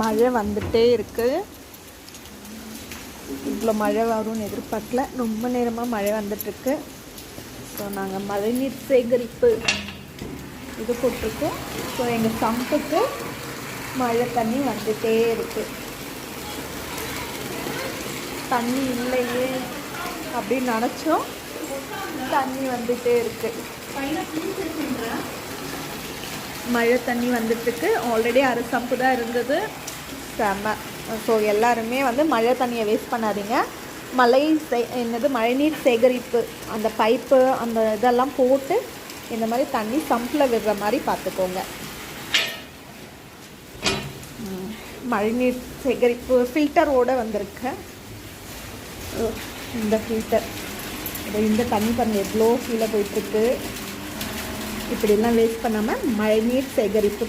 மழை வந்துட்டே இருக்குது. இவ்வளோ மழை வரும்னு எதிர்பார்க்கல. ரொம்ப நேரமாக மழை வந்துட்டுருக்கு. ஸோ நாங்கள் மழைநீர் சேகரிப்பு இது போட்டிருக்கோம். ஸோ எங்கள் சம்புக்கு மழை தண்ணி வந்துட்டே இருக்குது. தண்ணி இல்லையே அப்படின்னு நினச்சோம், தண்ணி வந்துட்டே இருக்குது. மழை தண்ணி வந்துட்டுருக்கு. ஆல்ரெடி அரை சம்பு தான் இருந்தது. செம்ம. ஸோ எல்லாருமே வந்து மழை தண்ணியை வேஸ்ட் பண்ணாதீங்க. மழைநீர் சேகரிப்பு அந்த பைப்பு அந்த இதெல்லாம் போட்டு இந்த மாதிரி தண்ணி சம்பில் விடுற மாதிரி பார்த்துக்கோங்க. மழைநீர் சேகரிப்பு ஃபில்டரோடு வந்திருக்கு. இந்த ஃபில்டர் இந்த தண்ணி பாருங்கள் எவ்வளோ கீழே போயிட்டுருக்கு. இப்படிலாம் வேஸ்ட் பண்ணாமல் மழைநீர் சேகரிப்பு